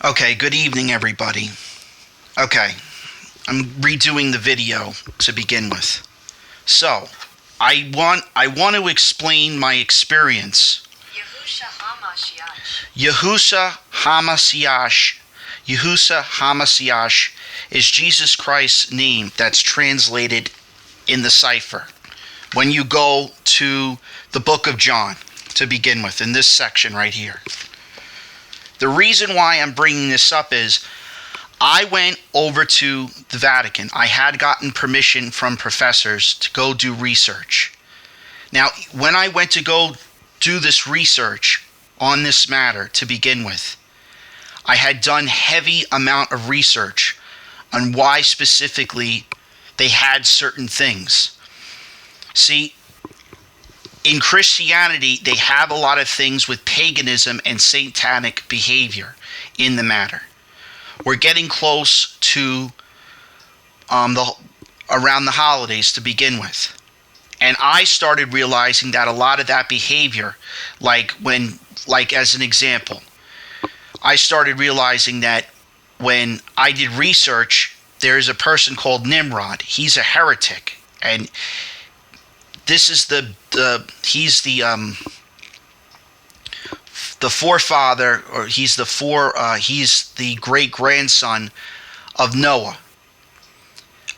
Okay, good evening, everybody. Okay, I'm redoing the video to begin with. So, I want to explain my experience. Yahushua HaMashiach is Jesus Christ's name that's translated in the Cepher. When you go to the book of John, to begin with, in this section right here. The reason why I'm bringing this up is I went over to the Vatican. I had gotten permission from professors to go do research. Now, when I went to go do this research on this matter to begin with, I had done heavy amount of research on why specifically they had certain things. See, in Christianity, they have a lot of things with paganism and satanic behavior in the matter. We're getting close to around the holidays to begin with. And I started realizing that a lot of that behavior, like as an example, I started realizing that when I did research, there is a person called Nimrod. He's a heretic, and this is he's the forefather, or he's the great grandson of Noah.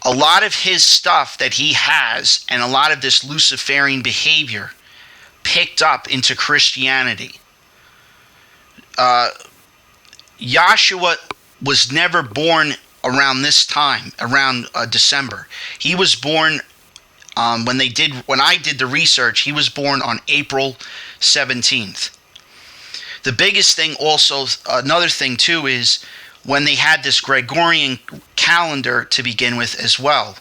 A lot of his stuff that he has, and a lot of this Luciferian behavior, picked up into Christianity. Yahshua was never born around this time, around December. He was born when I did the research. He was born on April 17th. The biggest thing also, another thing too, is when they had this Gregorian calendar to begin with as well.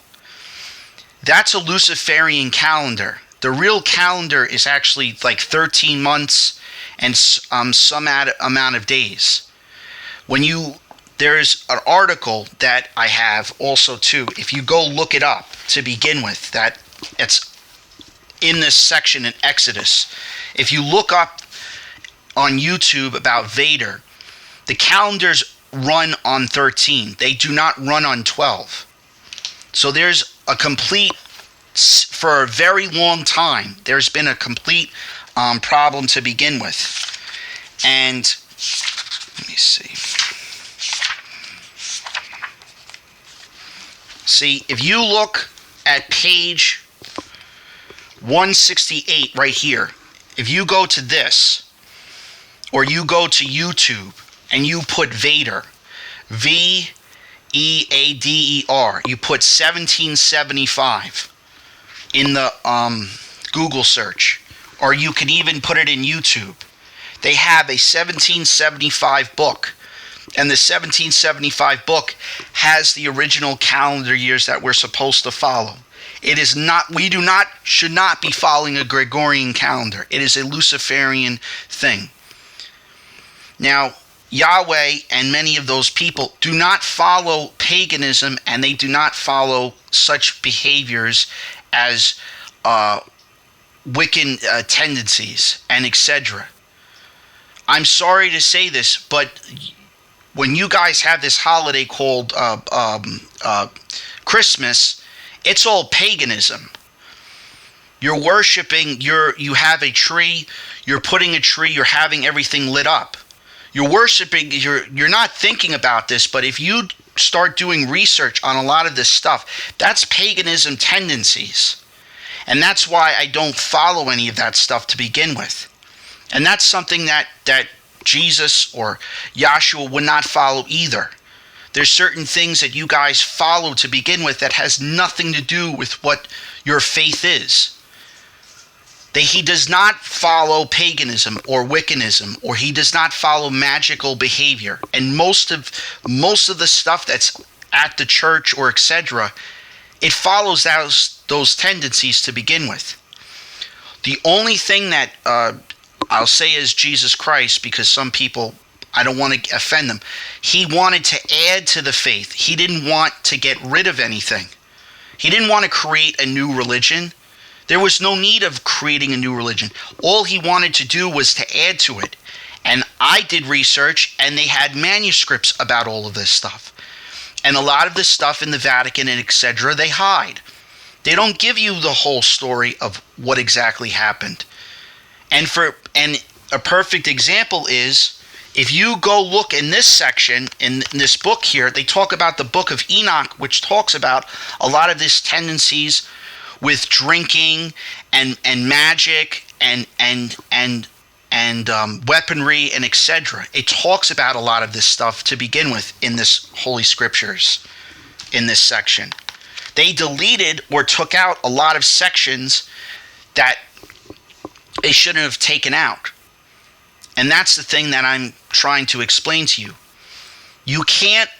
That's a Luciferian calendar. The real calendar is actually like 13 months and some amount of days. There's an article that I have also too. If you go look it up to begin with, that it's in this section in Exodus. If you look up on YouTube about Vader, the calendars run on 13. They do not run on 12. So there's a complete, for a very long time, there's been a complete problem to begin with. And let me see. See, if you look at page 168 right here, if you go to this, or you go to YouTube and you put Vader, Veader, you put 1775 in the Google search, or you can even put it in YouTube. They have a 1775 book. And the 1775 book has the original calendar years that we're supposed to follow. It is not, should not be following a Gregorian calendar. It is a Luciferian thing. Now, Yahweh and many of those people do not follow paganism, and they do not follow such behaviors as Wiccan tendencies and etc. I'm sorry to say this, but when you guys have this holiday called Christmas, it's all paganism. You're worshiping, you have a tree, you're putting a tree, you're having everything lit up. You're worshiping, you're not thinking about this, but if you start doing research on a lot of this stuff, that's paganism tendencies. And that's why I don't follow any of that stuff to begin with. And that's something that Jesus or Yahshua would not follow either. There's certain things that you guys follow to begin with that has nothing to do with what your faith is. He does not follow paganism or Wiccanism, or he does not follow magical behavior. And most of the stuff that's at the church or etc., it follows those tendencies to begin with. The only thing that I'll say is Jesus Christ, because some people, I don't want to offend them, he wanted to add to the faith. He didn't want to get rid of anything. He didn't want to create a new religion. There was no need of creating a new religion. All he wanted to do was to add to it. And I did research, and they had manuscripts about all of this stuff. And a lot of this stuff in the Vatican and etc., they hide. They don't give you the whole story of what exactly happened. And a perfect example is, if you go look in this section, in this book here, they talk about the book of Enoch, which talks about a lot of these tendencies with drinking and magic and weaponry and etc. It talks about a lot of this stuff to begin with in this Holy Scriptures, in this section. They deleted or took out a lot of sections that they shouldn't have taken out. And that's the thing that I'm trying to explain to you. You can't,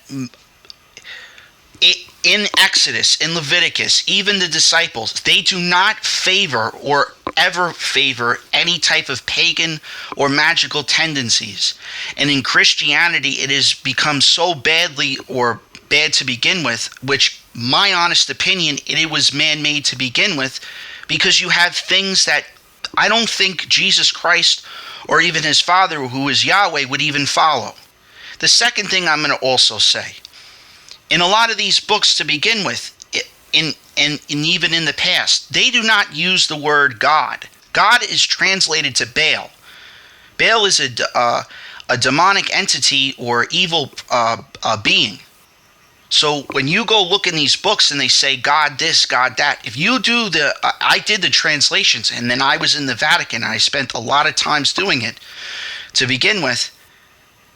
in Exodus, in Leviticus, even the disciples, they do not favor or ever favor any type of pagan or magical tendencies. And in Christianity, it has become so badly or bad to begin with, which my honest opinion, it was man-made to begin with, because you have things that I don't think Jesus Christ or even his Father, who is Yahweh, would even follow. The second thing I'm going to also say, in a lot of these books to begin with, and even in the past, they do not use the word God. God is translated to Baal. Baal is a demonic entity or evil being. So when you go look in these books and they say God this, God that, if you do I did the translations, and then I was in the Vatican, and I spent a lot of times doing it to begin with,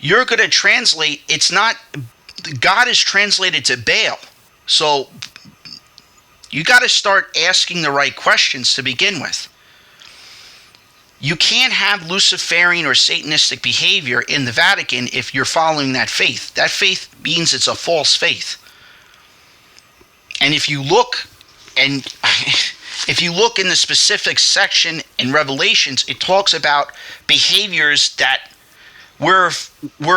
you're going to translate, it's not, God is translated to Baal. So you got to start asking the right questions to begin with. You can't have Luciferian or Satanistic behavior in the Vatican if you're following that faith. That faith means it's a false faith. And if you look in the specific section in Revelations, it talks about behaviors that we're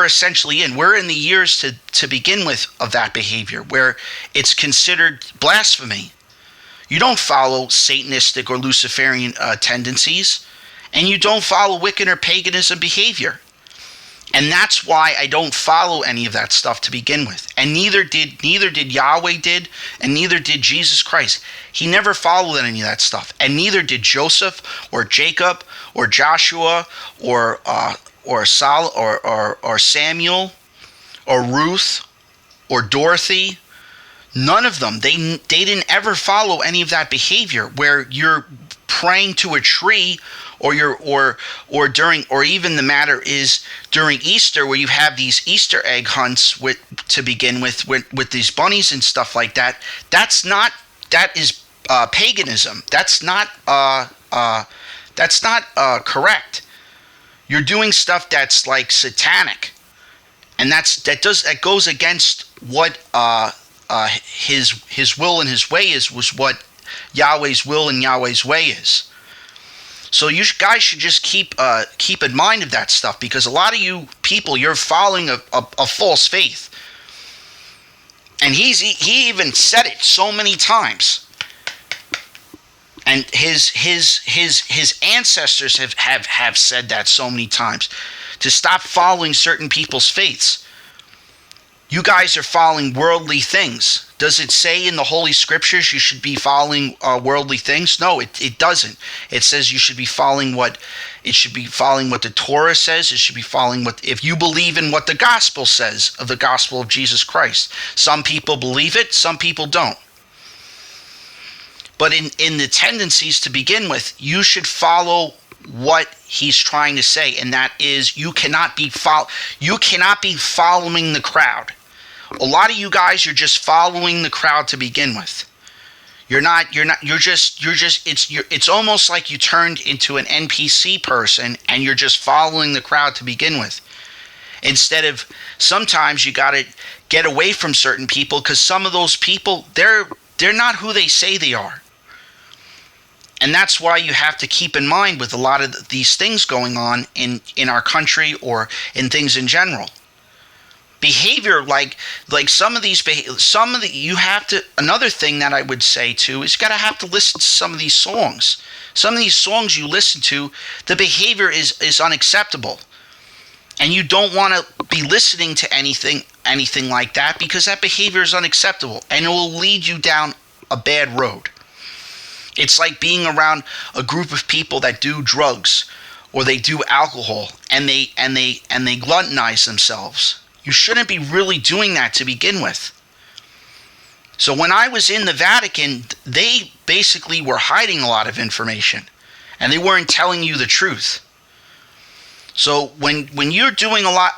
essentially in. We're in the years to begin with of that behavior, where it's considered blasphemy. You don't follow Satanistic or Luciferian tendencies. And you don't follow Wiccan or paganism behavior. And that's why I don't follow any of that stuff to begin with. And neither did Yahweh did, and neither did Jesus Christ. He never followed any of that stuff. And neither did Joseph or Jacob or Joshua or Samuel or Ruth or Dorothy. None of them. They didn't ever follow any of that behavior where you're praying to a tree, or even the matter is during Easter, where you have these Easter egg hunts to begin with these bunnies and stuff like that. That is paganism. That's not correct. You're doing stuff that's like satanic, and that goes against what his will and his way was what Yahweh's will and Yahweh's way is. So you guys should just keep in mind of that stuff, because a lot of you people, you're following a false faith. And he even said it so many times. And his ancestors have said that so many times, to stop following certain people's faiths. You guys are following worldly things. Does it say in the Holy Scriptures you should be following worldly things? No, it doesn't. It says you should be following what the Torah says. It should be following if you believe in what the gospel says of the gospel of Jesus Christ. Some people believe it, some people don't. But in the tendencies to begin with, you should follow what he's trying to say, and that is you cannot be following the crowd. A lot of you guys are just following the crowd to begin with. It's almost like you turned into an NPC person and you're just following the crowd to begin with. Instead of, sometimes you got to get away from certain people, because some of those people, they're not who they say they are. And that's why you have to keep in mind with a lot of these things going on in our country or in things in general. Behavior like some of you have to, another thing that I would say too is you gotta have to listen to some of these songs. Some of these songs you listen to, the behavior is unacceptable. And you don't want to be listening to anything like that, because that behavior is unacceptable and it will lead you down a bad road. It's like being around a group of people that do drugs or they do alcohol and they gluttonize themselves. You shouldn't be really doing that to begin with. So when I was in the Vatican, they basically were hiding a lot of information and they weren't telling you the truth. So when you're doing a lot,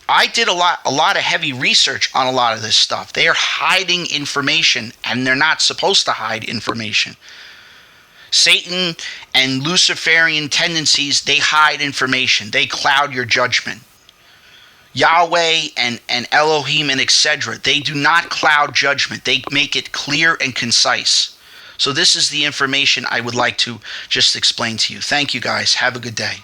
I did a lot of heavy research on a lot of this stuff. They are hiding information and they're not supposed to hide information. Satan and Luciferian tendencies, they hide information. They cloud your judgment. Yahweh and Elohim and etc., they do not cloud judgment. They make it clear and concise. So this is the information I would like to just explain to you. Thank you guys. Have a good day.